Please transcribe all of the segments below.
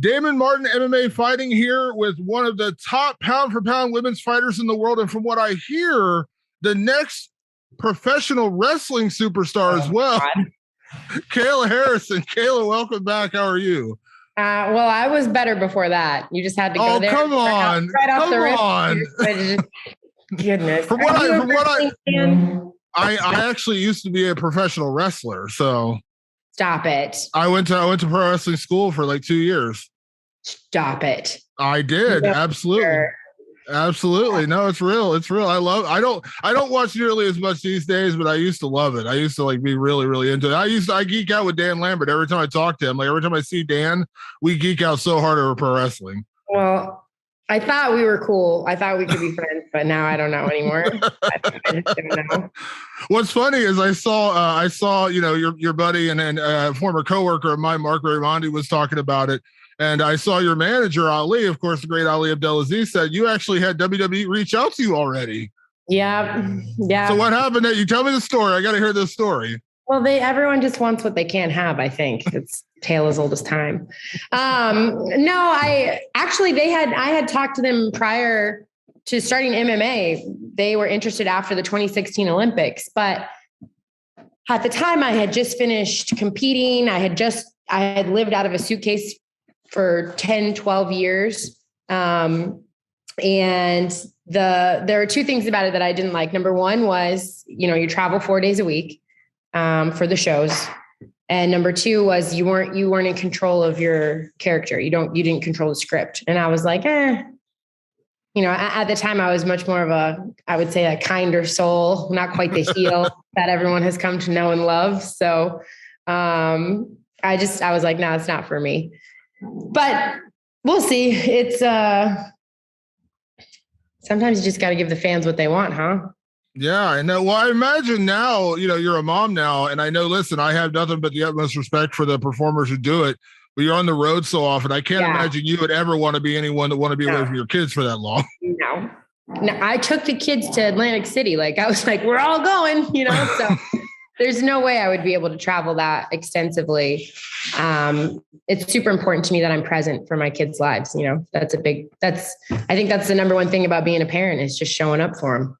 Damon Martin, MMA fighting here with one of the top pound for pound women's fighters in the world. And from what I hear, the next professional wrestling superstar as well. Kayla Harrison. Kayla, welcome back. How are you? Well, I was better before that. You just had to go there. Come on. Right off the rip. Goodness. I actually used to be a professional wrestler, so stop it. I went to pro wrestling school for like 2 years. Stop it. I did. No, absolutely. Sure. Absolutely. No, it's real. It's real. I don't watch nearly as much these days, but I used to love it. I used to like be really, really into it. I geek out with Dan Lambert every time I talk to him. Like every time I see Dan, we geek out so hard over pro wrestling. Well, I thought we were cool. I thought we could be friends, but now I don't know anymore. I just don't know. What's funny is I saw, your buddy and former coworker of mine, Mark Raimondi, was talking about it. And I saw your manager, Ali, of course, the great Ali Abdelaziz, said you actually had WWE reach out to you already. Yeah. Yeah. So what happened? You tell me the story. I got to hear this story. Well, everyone just wants what they can't have. I think it's tale as old as time. No, I had talked to them prior to starting MMA. They were interested after the 2016 Olympics, but at the time I had just finished competing. I had lived out of a suitcase for 10, 12 years. And there are two things about it that I didn't like. Number one was, you travel 4 days a week for the shows. And number two was you weren't in control of your character. You didn't control the script. And I was like, at the time I was much more of I would say a kinder soul, not quite the heel that everyone has come to know and love. So I was like, no, it's not for me. But we'll see. It's sometimes you just got to give the fans what they want, huh? Yeah, I know. Well, I imagine now, you're a mom now, and I know, listen, I have nothing but the utmost respect for the performers who do it, but you're on the road so often. I can't imagine you would ever want to be anyone that want to be away from your kids for that long. No, I took the kids to Atlantic City. Like I was like, we're all going, so there's no way I would be able to travel that extensively. It's super important to me that I'm present for my kids' lives. I think that's the number one thing about being a parent is just showing up for them.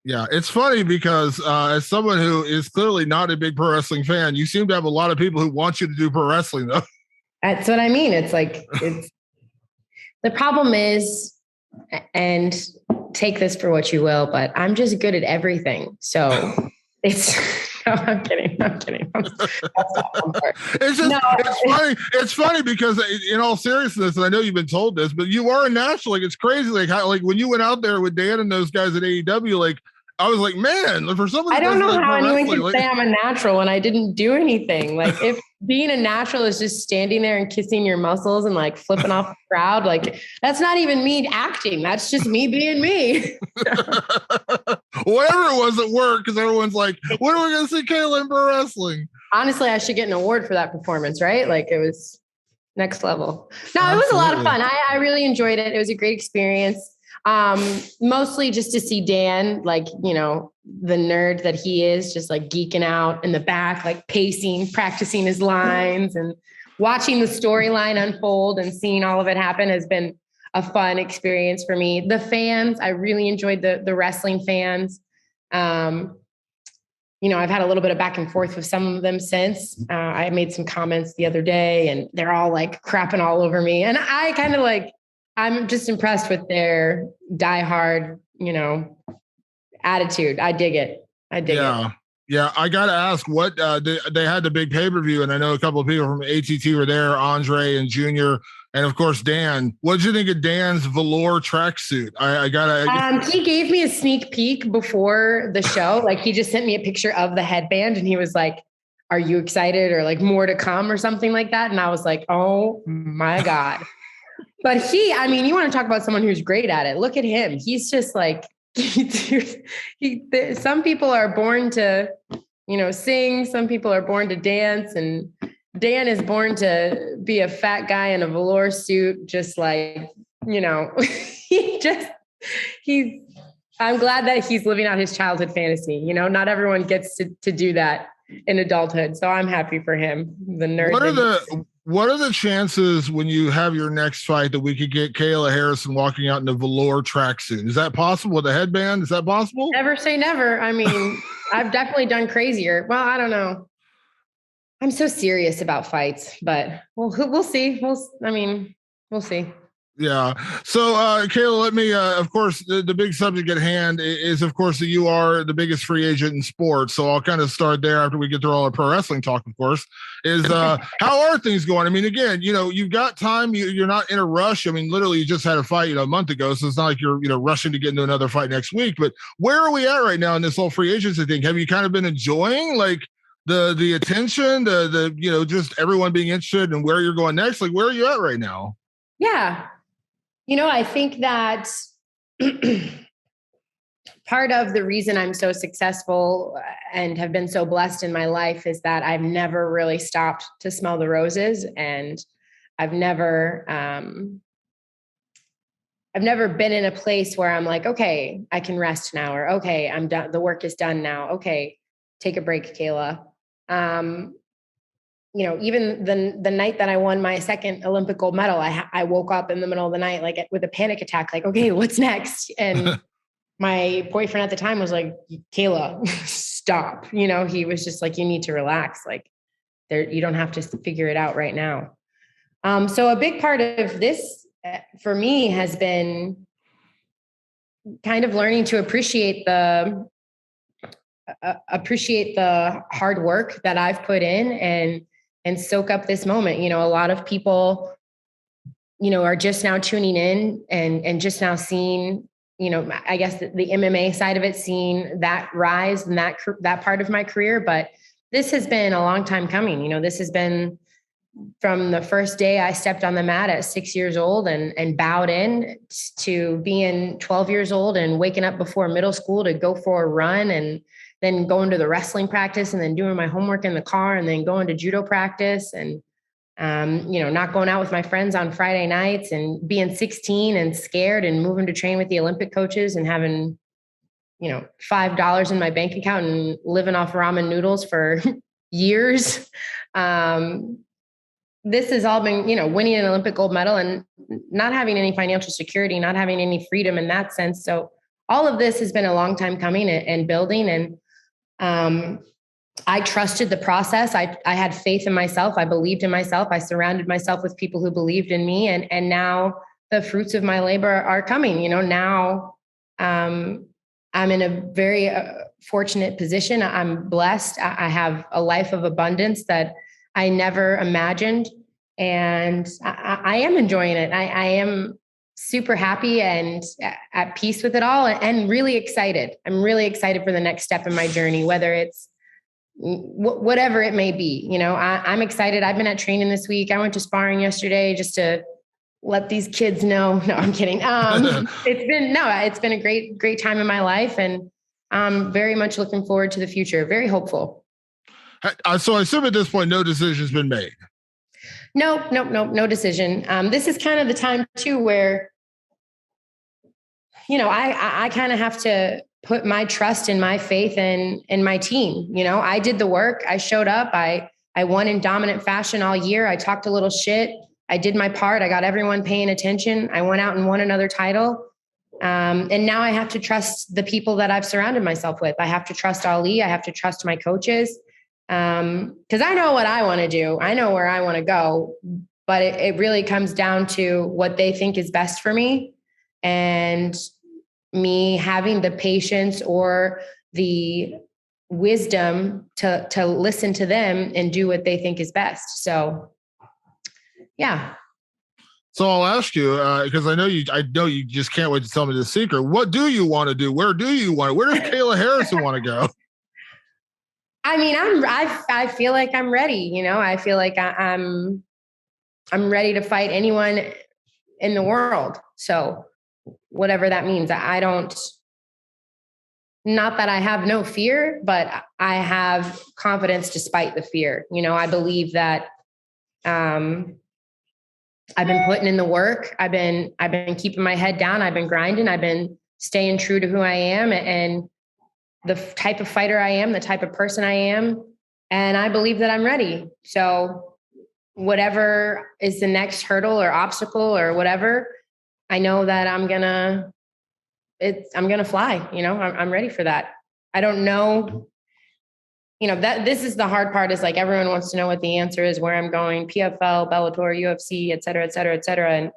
Yeah, it's funny because as someone who is clearly not a big pro wrestling fan, you seem to have a lot of people who want you to do pro wrestling, though. That's what I mean. It's like, the problem is, and take this for what you will, but I'm just good at everything. So it's, no, I'm kidding. It's funny because in all seriousness, and I know you've been told this, but you are a national. Like it's crazy. Like when you went out there with Dan and those guys at AEW, like I was like, man, for someone. I don't know how anyone can say I'm a natural when I didn't do anything. Like if being a natural is just standing there and kissing your muscles and like flipping off the crowd, like that's not even me acting. That's just me being me. Whatever it was at work, because everyone's like, when are we going to see Kayla in pro wrestling? Honestly, I should get an award for that performance, right? Like it was next level. No, Absolutely. It was a lot of fun. I really enjoyed it. It was a great experience. Mostly just to see Dan, like, the nerd that he is, just like geeking out in the back, like pacing, practicing his lines and watching the storyline unfold and seeing all of it happen has been a fun experience for me. The fans, I really enjoyed the wrestling fans. I've had a little bit of back and forth with some of them since. I made some comments the other day and they're all like crapping all over me. And I kind of like, I'm just impressed with their diehard, attitude. I dig it. it. Yeah. I got to ask what they had the big pay-per-view. And I know a couple of people from ATT were there, Andre and Junior. And of course, Dan, what did you think of Dan's velour tracksuit? He gave me a sneak peek before the show. Like he just sent me a picture of the headband and he was like, are you excited or like more to come or something like that? And I was like, oh my God. But you want to talk about someone who's great at it. Look at him. He's just like, some people are born to, sing. Some people are born to dance. And Dan is born to be a fat guy in a velour suit. Just like, I'm glad that he's living out his childhood fantasy. Not everyone gets to do that in adulthood. So I'm happy for him. The nerd. What are the chances when you have your next fight that we could get Kayla Harrison walking out in a velour tracksuit? Is that possible with a headband? Is that possible? Never say never. I mean, I've definitely done crazier. Well, I don't know. I'm so serious about fights, but we'll see. We'll see. Yeah. So, Kayla, let me, of course, the big subject at hand is, of course, that you are the biggest free agent in sports. So I'll kind of start there after we get through all our pro wrestling talk, of course, is how are things going? I mean, again, you've got time. You're not in a rush. I mean, literally you just had a fight, a month ago. So it's not like you're, rushing to get into another fight next week, but where are we at right now in this whole free agency thing? Have you kind of been enjoying like the attention, the just everyone being interested in where you're going next? Like, where are you at right now? Yeah. I think that part of the reason I'm so successful and have been so blessed in my life is that I've never really stopped to smell the roses, and I've never been in a place where I'm like, okay, I can rest now, or okay, I'm done. The work is done now. Okay, take a break, Kayla. Even the night that I won my second Olympic gold medal, I woke up in the middle of the night, like with a panic attack, like, okay, what's next? And my boyfriend at the time was like, Kayla, stop. He was just like, you need to relax. Like you don't have to figure it out right now. So a big part of this for me has been kind of learning to appreciate the hard work that I've put in and soak up this moment. A lot of people, are just now tuning in and just now seeing, I guess the MMA side of it, seeing that rise and that part of my career. But this has been a long time coming. This has been from the first day I stepped on the mat at 6 years old and bowed in to being 12 years old and waking up before middle school to go for a run, and then going to the wrestling practice, and then doing my homework in the car, and then going to judo practice, and, not going out with my friends on Friday nights, and being 16 and scared and moving to train with the Olympic coaches and having, $5 in my bank account and living off ramen noodles for years. This has all been, winning an Olympic gold medal and not having any financial security, not having any freedom in that sense. So all of this has been a long time coming and building. And I trusted the process. I had faith in myself. I believed in myself. I surrounded myself with people who believed in me. And now the fruits of my labor are coming. Now I'm in a very fortunate position. I'm blessed. I have a life of abundance that I never imagined. And I am enjoying it. I am super happy and at peace with it all, and really excited. I'm really excited for the next step in my journey, whether it's whatever it may be. I'm excited. I've been at training this week. I went to sparring yesterday just to let these kids know. No, I'm kidding. It's been a great time in my life, and I'm very much looking forward to the future. Very hopeful. So I assume at this point, no decision's been made. No decision. This is kind of the time too, where, I kind of have to put my trust and my faith in my team. I did the work. I showed up. I won in dominant fashion all year. I talked a little shit. I did my part. I got everyone paying attention. I went out and won another title. And now I have to trust the people that I've surrounded myself with. I have to trust Ali. I have to trust my coaches. Because I know what I want to do. I know where I want to go, but it really comes down to what they think is best for me, and me having the patience or the wisdom to listen to them and do what they think is best. So, yeah. So I'll ask you, because I know you just can't wait to tell me the secret. What do you want to do? Where does Kayla Harrison want to go? I mean, I feel like I'm ready. I feel like I'm ready to fight anyone in the world. So whatever that means, not that I have no fear, but I have confidence despite the fear. I believe that, I've been putting in the work. I've been keeping my head down. I've been grinding. I've been staying true to who I am and the type of fighter I am, the type of person I am. And I believe that I'm ready. So whatever is the next hurdle or obstacle or whatever, I know that I'm gonna fly, I'm ready for that. I don't know, that this is the hard part, is like, everyone wants to know what the answer is, where I'm going, PFL, Bellator, UFC, et cetera, et cetera, et cetera. And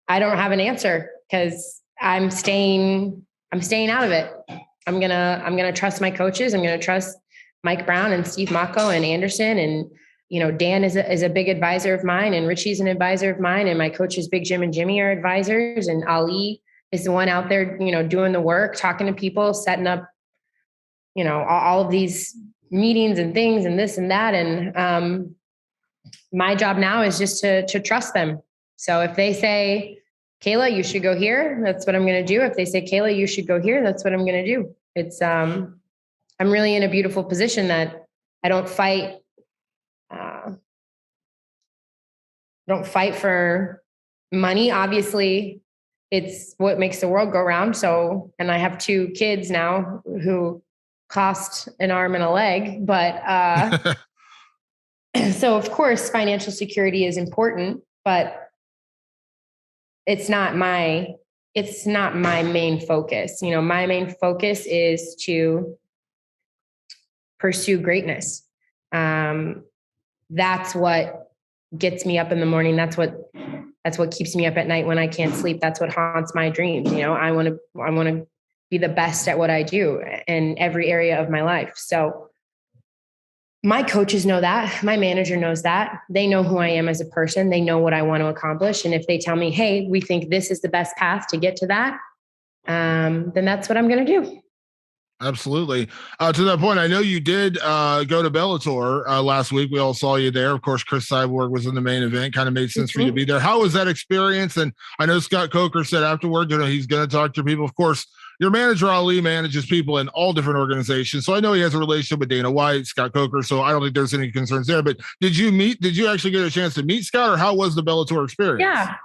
I don't have an answer, because I'm staying out of it. I'm going to trust my coaches. I'm going to trust Mike Brown and Steve Mako and Anderson. And, Dan is a big advisor of mine, and Richie's an advisor of mine. And my coaches, Big Jim and Jimmy, are advisors. And Ali is the one out there, doing the work, talking to people, setting up, all of these meetings and things and this and that. And my job now is just to trust them. So if they say, Kayla, you should go here, that's what I'm going to do. If they say, Kayla, you should go here, that's what I'm going to do. It's I'm really in a beautiful position that I don't fight. Don't fight for money. Obviously, it's what makes the world go round. So, and I have 2 kids now who cost an arm and a leg, but so of course financial security is important, but it's not my main focus. My main focus is to pursue greatness. That's what gets me up in the morning. That's what keeps me up at night when I can't sleep. That's what haunts my dreams. I want to be the best at what I do in every area of my life. So my coaches know that. My manager knows that. They know who I am as a person. They know what I want to accomplish. And if they tell me, hey, we think this is the best path to get to that, then that's what I'm going to do. Absolutely. To that point, I know you did go to Bellator last week. We all saw you there. Of course, Cris Cyborg was in the main event. Kind of made sense for you to be there. How was that experience? And I know Scott Coker said afterward, he's going to talk to people. Of course, your manager, Ali, manages people in all different organizations. So I know he has a relationship with Dana White, Scott Coker. So I don't think there's any concerns there. But did you actually get a chance to meet Scott, or how was the Bellator experience? Yeah.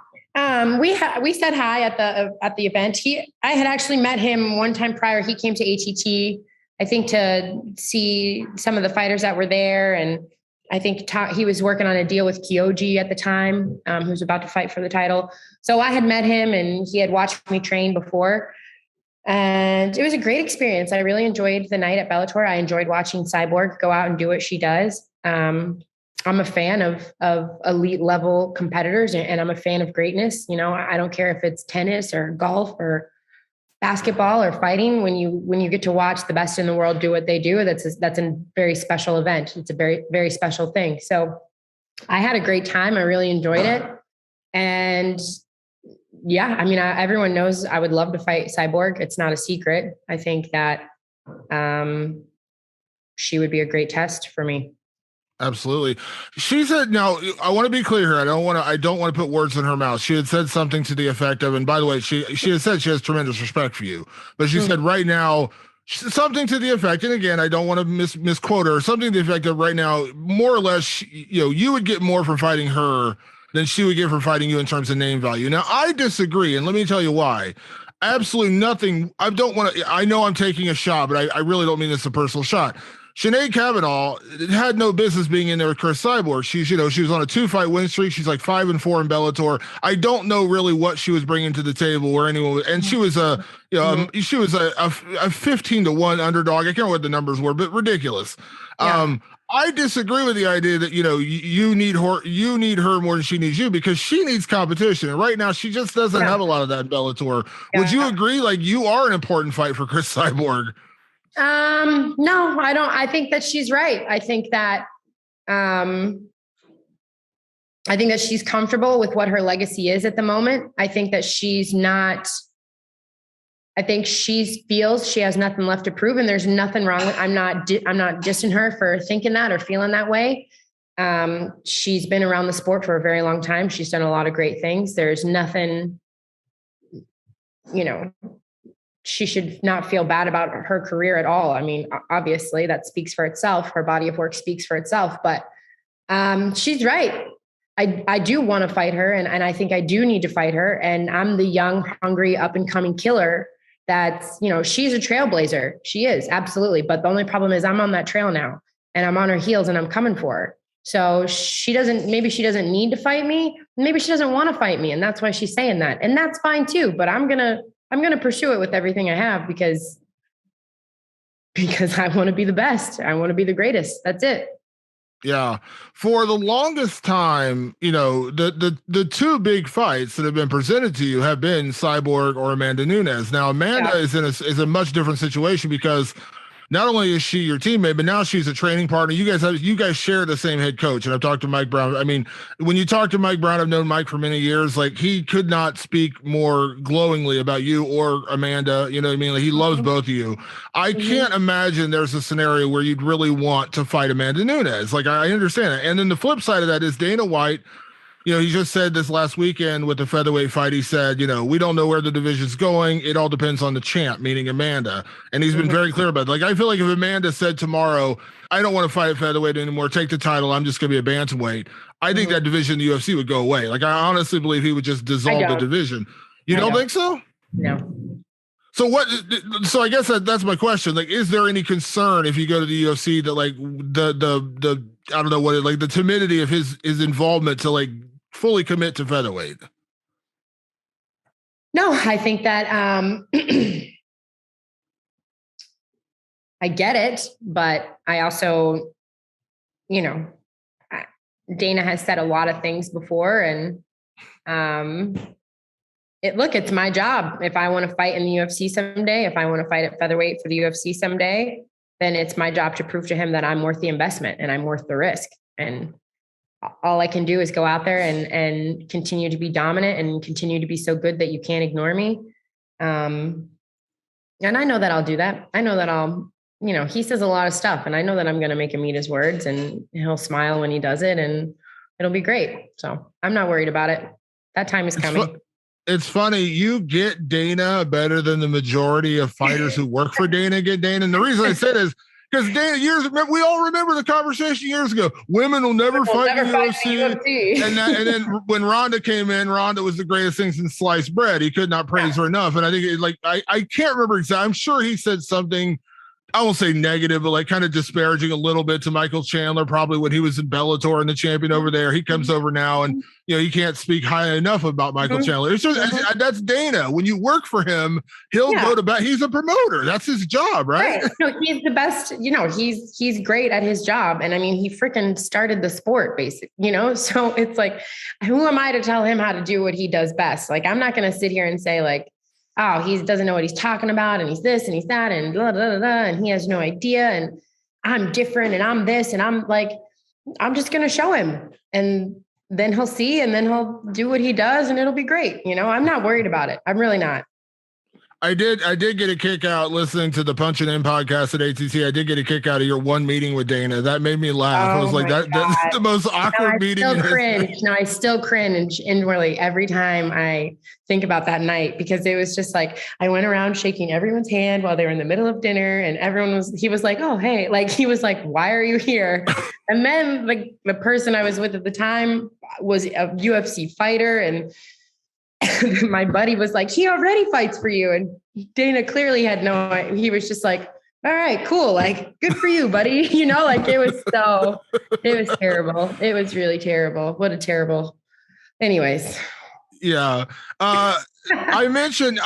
We said hi at the event. I had actually met him one time prior. He came to ATT, I think, to see some of the fighters that were there. And I think he was working on a deal with Kyoji at the time, who was about to fight for the title. So I had met him, and he had watched me train before. And it was a great experience. I really enjoyed the night at Bellator. I enjoyed watching Cyborg go out and do what she does. I'm a fan of elite level competitors, and I'm a fan of greatness. I don't care if it's tennis or golf or basketball or fighting. When you get to watch the best in the world do what they do, that's a very special event. It's a very, very special thing. So I had a great time. I really enjoyed it. And yeah, everyone knows I would love to fight Cyborg. It's not a secret. I think that she would be a great test for me. Absolutely. She said, now I want to be clear here. I don't want to put words in her mouth. She had said something to the effect of, and by the way, she has said she has tremendous respect for you, but she said right now, something to the effect, and again, I don't want to misquote her, something to the effect of right now, more or less, you would get more from fighting her than she would get from fighting you in terms of name value. Now, I disagree, and let me tell you why. Absolutely nothing. I know I'm taking a shot, but I really don't mean this a personal shot. Sinead Kavanaugh had no business being in there with Cris Cyborg. She was on a 2-fight win streak. She's like 5-4 in Bellator. I don't know really what she was bringing to the table or anyone. And she was a 15-1 underdog. I can't remember what the numbers were, but ridiculous. Yeah. I disagree with the idea that, you need her more than she needs you, because she needs competition. And right now she just doesn't have a lot of that in Bellator. Yeah. Would you agree? Like, you are an important fight for Cris Cyborg. No, I don't. I think that she's right. I think that she's comfortable with what her legacy is at the moment. I think that she feels she has nothing left to prove, and there's nothing wrong with, I'm not dissing her for thinking that or feeling that way. She's been around the sport for a very long time. She's done a lot of great things. There's nothing, she should not feel bad about her career at all. Obviously that speaks for itself. Her body of work speaks for itself, but she's right. I do want to fight her, and I think I do need to fight her. And I'm the young, hungry, up and coming killer. That's, she's a trailblazer. She is, absolutely. But the only problem is I'm on that trail now, and I'm on her heels, and I'm coming for her. So maybe she doesn't need to fight me. Maybe she doesn't want to fight me. And that's why she's saying that. And that's fine too. But I'm going to pursue it with everything I have because I want to be the best. I want to be the greatest. That's it. Yeah. For the longest time, the two big fights that have been presented to you have been Cyborg or Amanda Nunes. Now, Amanda is in a much different situation because not only is she your teammate, but now she's a training partner. You guys share the same head coach. And I've talked to Mike Brown. I mean, when you talk to Mike Brown, I've known Mike for many years. Like, he could not speak more glowingly about you or Amanda. You know what I mean? Like, he loves both of you. I can't imagine there's a scenario where you'd really want to fight Amanda Nunes. Like, I understand it. And then the flip side of that is Dana White. He just said this last weekend with the featherweight fight, he said, we don't know where the division's going. It all depends on the champ, meaning Amanda. And he's been very clear about it. Like, I feel like if Amanda said tomorrow, I don't want to fight at featherweight anymore, take the title, I'm just going to be a bantamweight, I think that division in the UFC would go away. Like, I honestly believe he would just dissolve the division. You don't think so? No. So I guess that's my question. Like, is there any concern if you go to the UFC that, like, the I don't know what like the timidity of his involvement to, like, fully commit to featherweight? No, I think that I get it, but I also, Dana has said a lot of things before, and it's my job. If I want to fight in the UFC someday, if I want to fight at featherweight for the UFC someday, then it's my job to prove to him that I'm worth the investment and I'm worth the risk. And all I can do is go out there and continue to be dominant and continue to be so good that you can't ignore me. And I know that I'll do that. I know that I'll, he says a lot of stuff, and I know that I'm going to make him eat his words, and he'll smile when he does it, and it'll be great. So I'm not worried about it. That time is coming. It's funny. You get Dana better than the majority of fighters who work for Dana get Dana. And the reason I said is because Dana, we all remember the conversation years ago. Women will never fight in the UFC. And then when Ronda came in, Ronda was the greatest thing since sliced bread. He could not praise her enough. And I think I can't remember exactly. I'm sure he said something, I won't say negative, but like kind of disparaging a little bit to Michael Chandler, probably when he was in Bellator and the champion over there. He comes over now and, he can't speak high enough about Michael Chandler. It's just, that's Dana. When you work for him, he'll go to bat. He's a promoter. That's his job, right? No, he's the best, he's great at his job. And I mean, he freaking started the sport basically, so it's like, who am I to tell him how to do what he does best? Like, I'm not going to sit here and say like, oh, he doesn't know what he's talking about, and he's this and he's that, and blah, blah, blah, blah, and he has no idea, and I'm different, and I'm this, and I'm like, I'm just going to show him, and then he'll see, and then he'll do what he does, and it'll be great. I'm not worried about it. I'm really not. I did get a kick out listening to the Punching In podcast at ATT. I did get a kick out of your one meeting with Dana. That made me laugh. I was like, that's the most awkward meeting. I still cringe inwardly every time I think about that night, because it was just like, I went around shaking everyone's hand while they were in the middle of dinner, and he was like, oh, hey, like, he was like, why are you here? And then like the person I was with at the time was a UFC fighter, and my buddy was like, he already fights for you. And Dana clearly had he was just like, all right, cool. Like, good for you, buddy. Like it was terrible. It was really terrible. What a terrible, anyways. Yeah. I mentioned,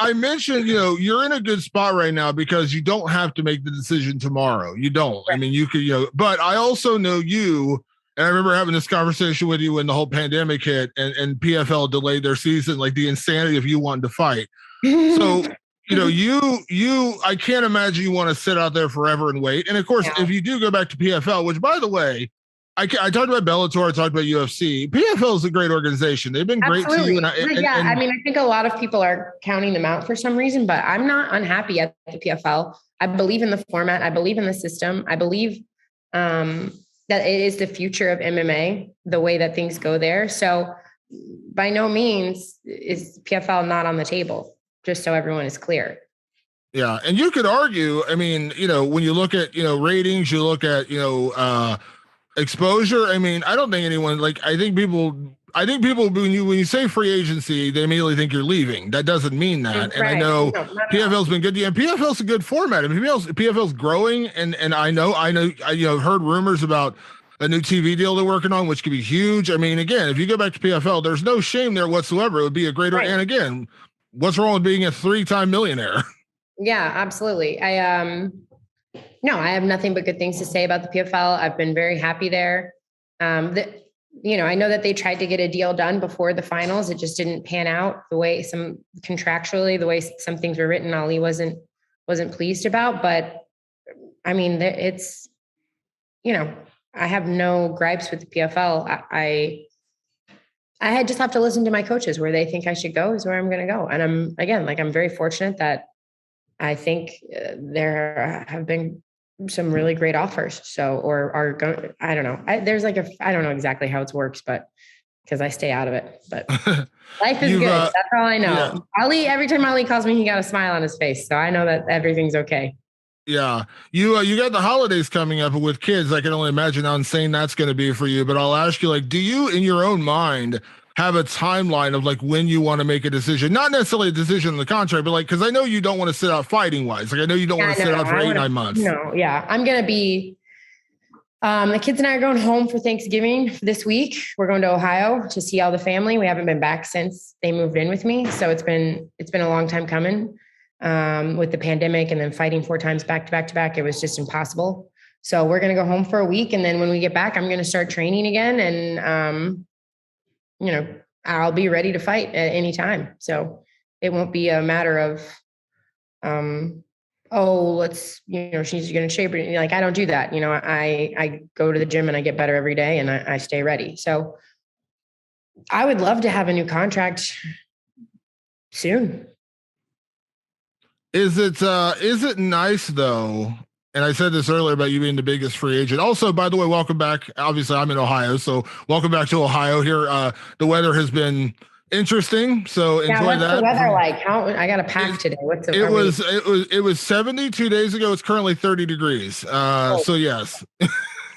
you're in a good spot right now because you don't have to make the decision tomorrow. You don't. Right. I mean, you could, but I also know you. And I remember having this conversation with you when the whole pandemic hit and PFL delayed their season, like the insanity of you wanting to fight. So, I can't imagine you want to sit out there forever and wait. And of course, if you do go back to PFL, which by the way, I talked about Bellator, I talked about UFC. PFL is a great organization. They've been great to you. I mean, I think a lot of people are counting them out for some reason, but I'm not unhappy at the PFL. I believe in the format. I believe in the system. I believe, that it is the future of MMA, the way that things go there. So by no means is PFL not on the table, just so everyone is clear. Yeah. And you could argue, I mean, when you look at, ratings, you look at, exposure. I mean, I don't think anyone, like, I think people, when you say free agency, they immediately think you're leaving. That doesn't mean that. And I know PFL's been good. Yeah, PFL's a good format. I mean, PFL's growing, and I know, heard rumors about a new TV deal they're working on, which could be huge. I mean, again, if you go back to PFL, there's no shame there whatsoever. It would be a greater, and again, what's wrong with being a 3-time millionaire? Yeah, absolutely. I have nothing but good things to say about the PFL. I've been very happy there. I know that they tried to get a deal done before the finals. It just didn't pan out the way some things were written. Ali wasn't pleased about, but I mean, it's, I have no gripes with the PFL. I just have to listen to my coaches. Where they think I should go is where I'm going to go. And I'm very fortunate that I think there have been some really great offers. I don't know. I don't know exactly how it works, but because I stay out of it, but life is good. That's all I know. Yeah. Ali, every time Ali calls me, he got a smile on his face. So I know that everything's okay. Yeah. You got the holidays coming up with kids. I can only imagine how insane that's going to be for you, but I'll ask you, do you in your own mind have a timeline of when you want to make a decision, not necessarily a decision in the contract, but because I know you don't want to sit out fighting wise. I know you don't want to sit out for 8-9 months. No. Yeah. I'm going to be, the kids and I are going home for Thanksgiving this week. We're going to Ohio to see all the family. We haven't been back since they moved in with me. So it's been a long time coming, with the pandemic and then fighting 4 times back to back to back. It was just impossible. So we're going to go home for a week. And then when we get back, I'm going to start training again. And, I'll be ready to fight at any time. So it won't be a matter of, she's going to shape it. I don't do that. I go to the gym and I get better every day and I stay ready. So I would love to have a new contract soon. Is it nice though? And I said this earlier about you being the biggest free agent. Also, by the way, welcome back. Obviously, I'm in Ohio, so welcome back to Ohio. Here, the weather has been interesting, so enjoy that. What's the weather like? I got a pack today. It was 72 days ago. It's currently 30 degrees. So yes.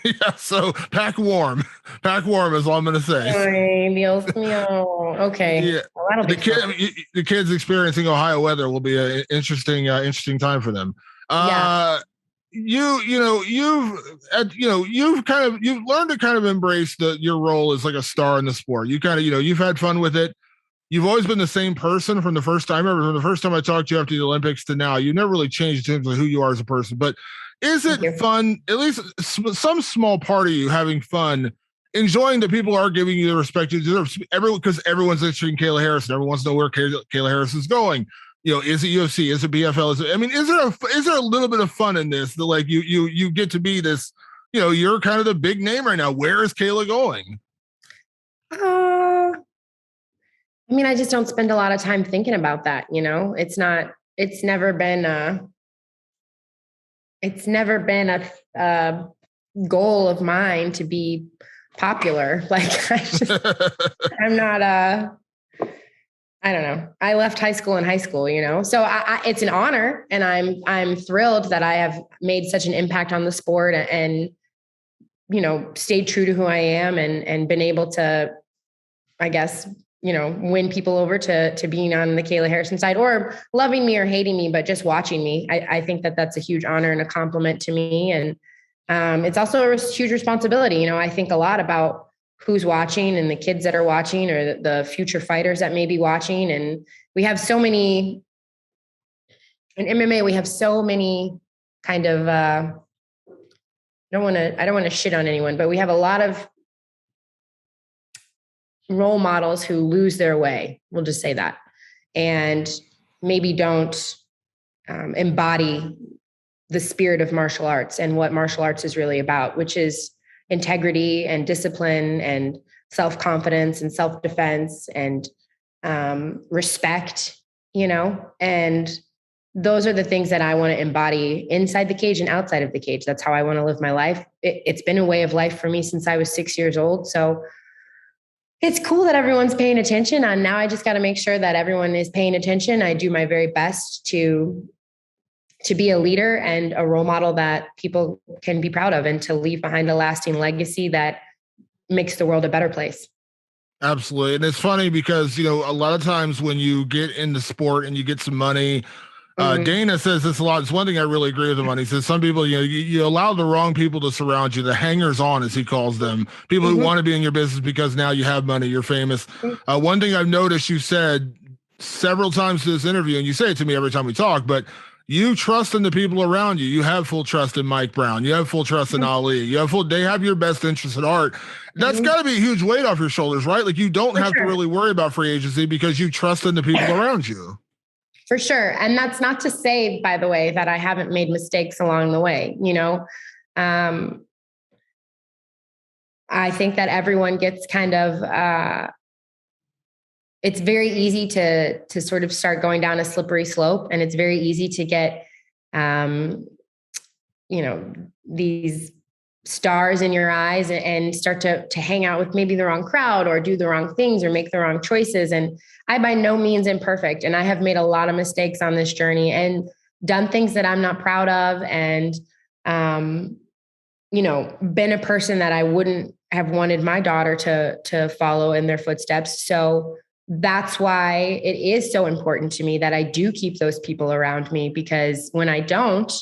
Yeah, so pack warm is all I'm going to say. Ay, Dios mío. Okay. Yeah. Well, the kids experiencing Ohio weather will be an interesting time for them. You've learned to kind of embrace your role as a star in the sport. You kind of, you've had fun with it. You've always been the same person from the first time. From the first time I talked to you after the Olympics to now, you never really changed in terms of who you are as a person. But is it fun, at least some small part of you having fun, enjoying that people are giving you the respect you deserve? Because everyone's interested in Kayla Harrison. Everyone wants to know where Kayla Harrison is going. Is it UFC? Is it BFL? Is there a little bit of fun in this that you get to be this, you're kind of the big name right now. Where is Kayla going? I just don't spend a lot of time thinking about that. It's never been a goal of mine to be popular. I'm not I don't know. I left high school in high school, so it's an honor, and I'm thrilled that I have made such an impact on the sport and stayed true to who I am and been able to, I guess, win people over to being on the Kayla Harrison side, or loving me or hating me, but just watching me. I think that that's a huge honor and a compliment to me. And it's also a huge responsibility. I think a lot about who's watching and the kids that are watching, or the future fighters that may be watching. And we have so many in MMA, we have so many kind of, I don't want to shit on anyone, but we have a lot of role models who lose their way. We'll just say that. And maybe don't embody the spirit of martial arts and what martial arts is really about, which is integrity and discipline and self-confidence and self-defense and respect, and those are the things that I want to embody inside the cage and outside of the cage. That's how I want to live my life. It's been a way of life for me since I was 6 years old. So it's cool that everyone's paying attention, and now I just got to make sure that everyone is paying attention. I do my very best to be a leader and a role model that people can be proud of, and to leave behind a lasting legacy that makes the world a better place. Absolutely. And it's funny because, a lot of times when you get into sport and you get some money, Dana says this a lot. It's one thing I really agree with him on. He says some people, you allow the wrong people to surround you, the hangers on, as he calls them, people who want to be in your business because now you have money, you're famous. One thing I've noticed you said several times in this interview, and you say it to me every time we talk, but you trust in the people around you. You have full trust in Mike Brown. You have full trust in Ali. They have your best interest at heart. That's got to be a huge weight off your shoulders, right? Like you don't have to really worry about free agency because you trust in the people around you. For sure. And that's not to say, by the way, that I haven't made mistakes along the way. I think that everyone gets kind of, it's very easy to sort of start going down a slippery slope, and it's very easy to get, these stars in your eyes and start to hang out with maybe the wrong crowd or do the wrong things or make the wrong choices. And I by no means am perfect. And I have made a lot of mistakes on this journey and done things that I'm not proud of. And, been a person that I wouldn't have wanted my daughter to follow in their footsteps. So that's why it is so important to me that I do keep those people around me, because when I don't,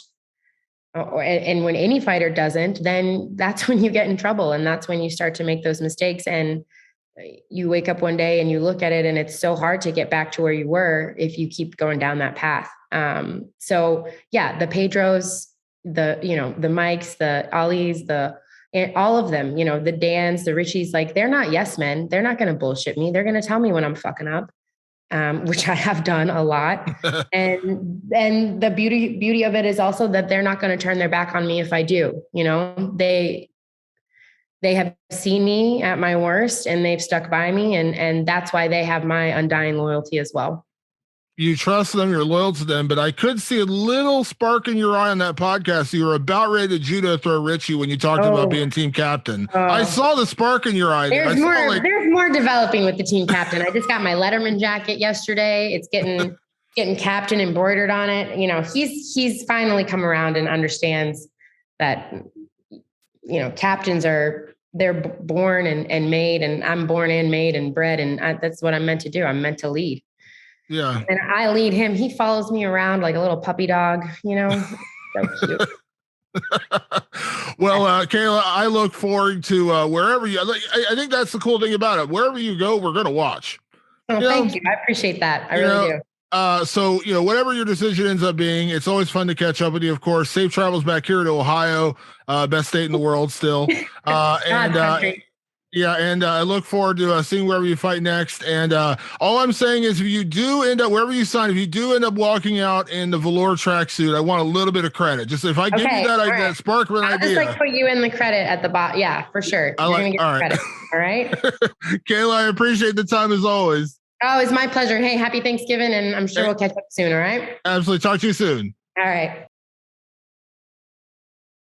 and when any fighter doesn't, then that's when you get in trouble. And that's when you start to make those mistakes. And you wake up one day and you look at it and it's so hard to get back to where you were if you keep going down that path. So yeah, the Pedros, the Mikes, the Ollie's, all of them, the Dans, the Richies, like they're not yes men. They're not going to bullshit me. They're going to tell me when I'm fucking up, which I have done a lot. and the beauty of it is also that they're not going to turn their back on me if I do. They have seen me at my worst and they've stuck by me. And that's why they have my undying loyalty as well. You trust them, you're loyal to them, but I could see a little spark in your eye on that podcast. You were about ready to judo throw Richie when you talked about being team captain. I saw the spark in your eye. There's more developing with the team captain. I just got my Letterman jacket yesterday. It's getting captain embroidered on it. He's finally come around and understands that, captains they're born and made, and I'm born and made and bred. And that's what I'm meant to do. I'm meant to lead. Yeah. And I lead him. He follows me around like a little puppy dog, so cute. Well, Kayla, I look forward to wherever you, I think that's the cool thing about it. Wherever you go, we're going to watch. Oh, thank you. I appreciate that. I really do. So, whatever your decision ends up being, it's always fun to catch up with you, of course. Safe travels back here to Ohio, best state in the world still. Yeah, and I look forward to seeing wherever you fight next. And all I'm saying is, if you do end up wherever you sign, if you do end up walking out in the velour tracksuit, I want a little bit of credit. Just if I give you that spark of an idea, I'll just put you in the credit at the bottom. Yeah, for sure. You're gonna get credit. All right, Kayla, I appreciate the time as always. Oh, it's my pleasure. Hey, happy Thanksgiving, and I'm sure we'll catch up soon. All right. Absolutely. Talk to you soon. All right.